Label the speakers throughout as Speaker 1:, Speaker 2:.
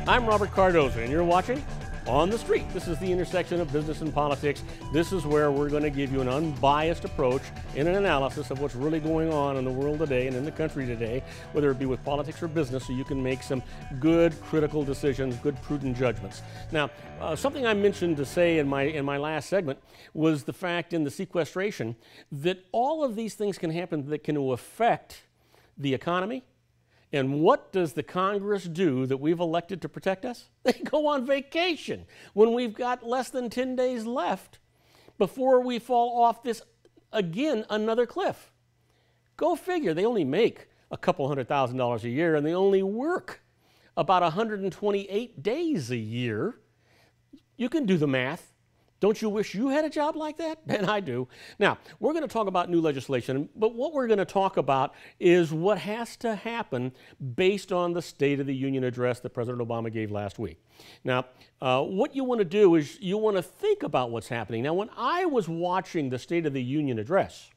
Speaker 1: I'm Robert Cardoza, and you're watching On the Street. This is the intersection of business and politics. This is where we're going to give you an unbiased approach and an analysis of what's really going on in the world today and in the country today, whether it be with politics or business, so you can make some good, critical decisions, good, prudent judgments. Now, something I mentioned to say in my last segment was the fact in the sequestration that all of these things can happen that can affect the economy. And what does the Congress do that we've elected to protect us? They go on vacation when we've got less than 10 days left before we fall off this, again, another cliff. Go figure, they only make a couple $100,000 a year and they only work about 128 days a year. You can do the math. Don't you wish you had a job like that? And I do. Now, we're going to talk about new legislation, but what we're going to talk about is what has to happen based on the State of the Union address that President Obama gave last week. Now, what you want to do is you want to think about what's happening. Now, when I was watching the State of the Union address,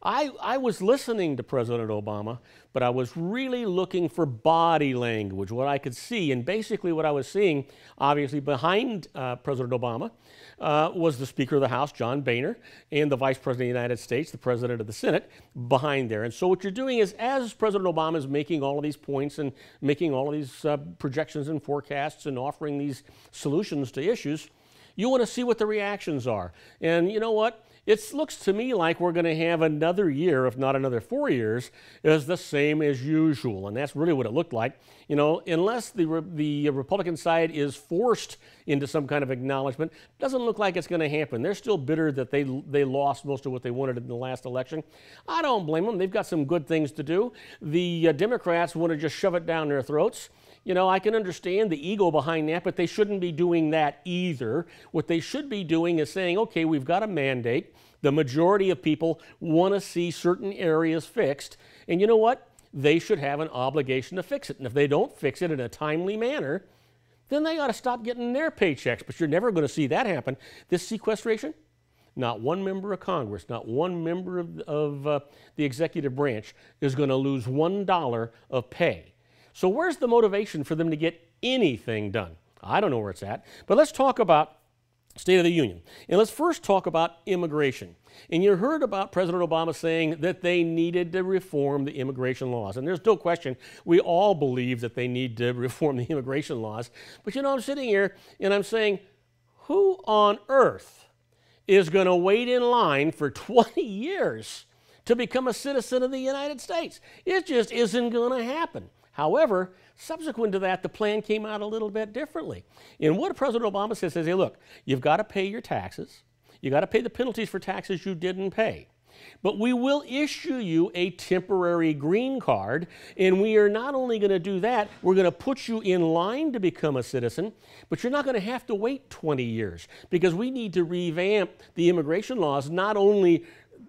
Speaker 1: I was listening to President Obama, but I was really looking for body language, what I could see. And basically what I was seeing, obviously behind President Obama, was the Speaker of the House, John Boehner, and the Vice President of the United States, the President of the Senate, behind there. And so what you're doing is, as President Obama is making all of these points and making all of these projections and forecasts and offering these solutions to issues, you want to see what the reactions are. And you know what? It looks to me like we're going to have another year, if not another 4 years, as the same as usual. And that's really what it looked like. You know, unless the Republican side is forced into some kind of acknowledgement, doesn't look like it's going to happen. They're still bitter that they lost most of what they wanted in the last election. I don't blame them. They've got some good things to do. The Democrats want to just shove it down their throats. You know, I can understand the ego behind that, but they shouldn't be doing that either. What they should be doing is saying, okay, we've got a mandate. The majority of people want to see certain areas fixed. And you know what? They should have an obligation to fix it. And if they don't fix it in a timely manner, then they ought to stop getting their paychecks. But you're never going to see that happen. This sequestration, not one member of Congress, not one member of the executive branch is going to lose $1 of pay. So where's the motivation for them to get anything done? I don't know where it's at. But let's talk about State of the Union. And let's first talk about immigration. And you heard about President Obama saying that they needed to reform the immigration laws. And there's no question, we all believe that they need to reform the immigration laws. But you know, I'm sitting here and I'm saying, who on earth is going to wait in line for 20 years to become a citizen of the United States? It just isn't going to happen. However, subsequent to that, the plan came out a little bit differently. And what President Obama says is, hey, look, you've got to pay your taxes. You've got to pay the penalties for taxes you didn't pay. But we will issue you a temporary green card, and we are not only going to do that, we're going to put you in line to become a citizen, but you're not going to have to wait 20 years because we need to revamp the immigration laws, not only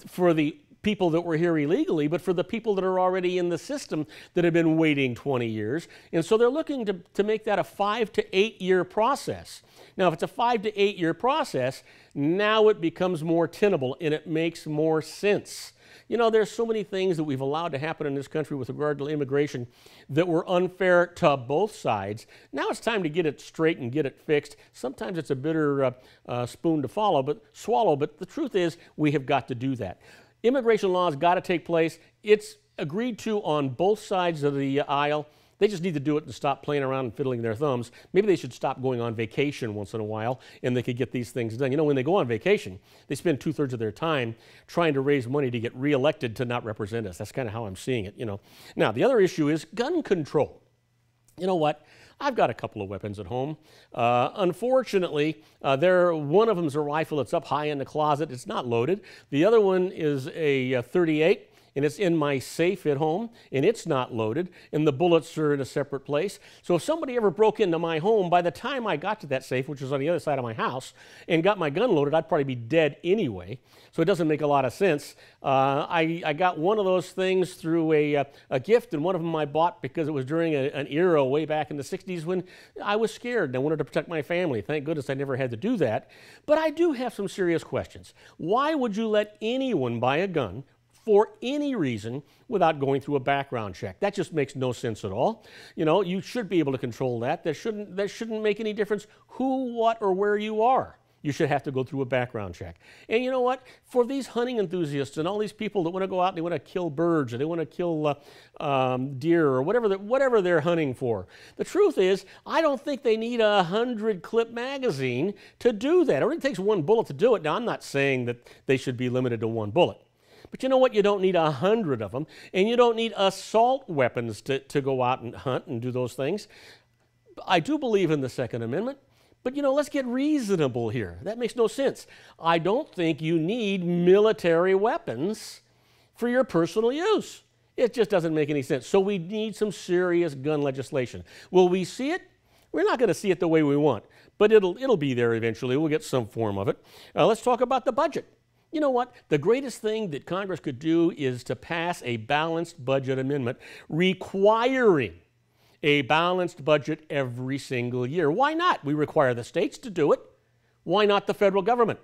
Speaker 1: for the people that were here illegally, but for the people that are already in the system that have been waiting 20 years. And so they're looking to make that a 5 to 8 year process. Now, if it's a 5 to 8 year process, now it becomes more tenable and it makes more sense. You know, there's so many things that we've allowed to happen in this country with regard to immigration that were unfair to both sides. Now it's time to get it straight and get it fixed. Sometimes it's a bitter spoon to swallow, but the truth is we have got to do that. Immigration laws got to take place. It's agreed to on both sides of the aisle. They just need to do it and stop playing around and fiddling their thumbs. Maybe they should stop going on vacation once in a while and they could get these things done. You know, when they go on vacation, they spend 2/3 of their time trying to raise money to get reelected to not represent us. That's kind of how I'm seeing it, you know. Now, the other issue is gun control. You know what? I've got a couple of weapons at home. Unfortunately, one of them is a rifle that's up high in the closet. It's not loaded. The other one is a .38. and it's in my safe at home, and it's not loaded, and the bullets are in a separate place. So if somebody ever broke into my home, by the time I got to that safe, which was on the other side of my house, and got my gun loaded, I'd probably be dead anyway. So it doesn't make a lot of sense. I got one of those things through a gift, and one of them I bought because it was during an era way back in the 60s when I was scared and I wanted to protect my family. Thank goodness I never had to do that. But I do have some serious questions. Why would you let anyone buy a gun for any reason without going through a background check? That just makes no sense at all. You know, you should be able to control that. That shouldn't make any difference who, what, or where you are. You should have to go through a background check. And you know what? For these hunting enthusiasts and all these people that want to go out and they want to kill birds or they want to kill deer or whatever they're hunting for, the truth is, I don't think they need a 100-clip magazine to do that. It only takes one bullet to do it. Now, I'm not saying that they should be limited to one bullet. But you know what? You don't need 100 of them, and you don't need assault weapons to go out and hunt and do those things. I do believe in the Second Amendment. But, you know, let's get reasonable here. That makes no sense. I don't think you need military weapons for your personal use. It just doesn't make any sense. So we need some serious gun legislation. Will we see it? We're not going to see it the way we want, but it'll be there eventually. We'll get some form of it. Let's talk about the budget. You know what? The greatest thing that Congress could do is to pass a balanced budget amendment requiring a balanced budget every single year. Why not? We require the states to do it. Why not the federal government?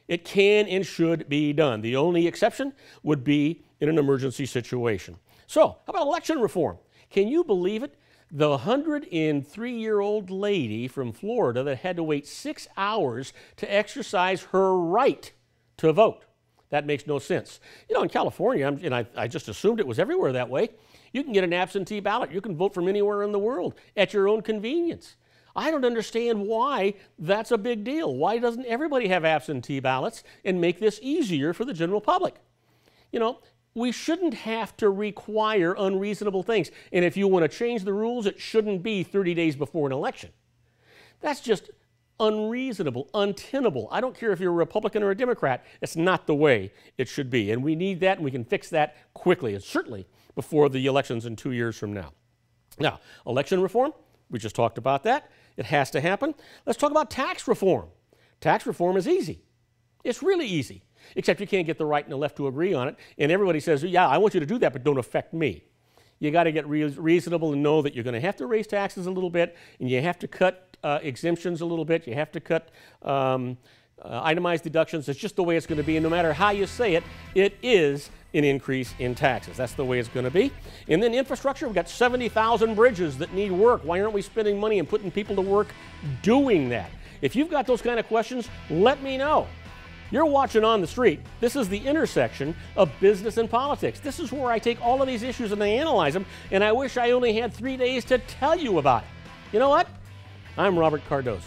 Speaker 1: It can and should be done. The only exception would be in an emergency situation. So, how about election reform? Can you believe it? The 103-year-old lady from Florida that had to wait 6 hours to exercise her right to vote. That makes no sense. You know, in California, and I just assumed it was everywhere that way, you can get an absentee ballot. You can vote from anywhere in the world at your own convenience. I don't understand why that's a big deal. Why doesn't everybody have absentee ballots and make this easier for the general public? You know, we shouldn't have to require unreasonable things. And if you want to change the rules, it shouldn't be 30 days before an election. That's just unreasonable, untenable. I don't care if you're a Republican or a Democrat. It's not the way it should be. And we need that, and we can fix that quickly, and certainly before the elections in 2 years from now. Now, election reform, we just talked about that. It has to happen. Let's talk about tax reform. Tax reform is easy. It's really easy, except you can't get the right and the left to agree on it. And everybody says, yeah, I want you to do that, but don't affect me. You got to get reasonable and know that you're going to have to raise taxes a little bit, and you have to cut exemptions a little bit. You have to cut itemized deductions. It's just the way it's going to be. And no matter how you say it, it is an increase in taxes. That's the way it's going to be. And then infrastructure, we've got 70,000 bridges that need work. Why aren't we spending money and putting people to work doing that? If you've got those kind of questions, let me know. You're watching On the Street. This is the intersection of business and politics. This is where I take all of these issues and I analyze them, and I wish I only had 3 days to tell you about it. You know what? I'm Robert Cardoza.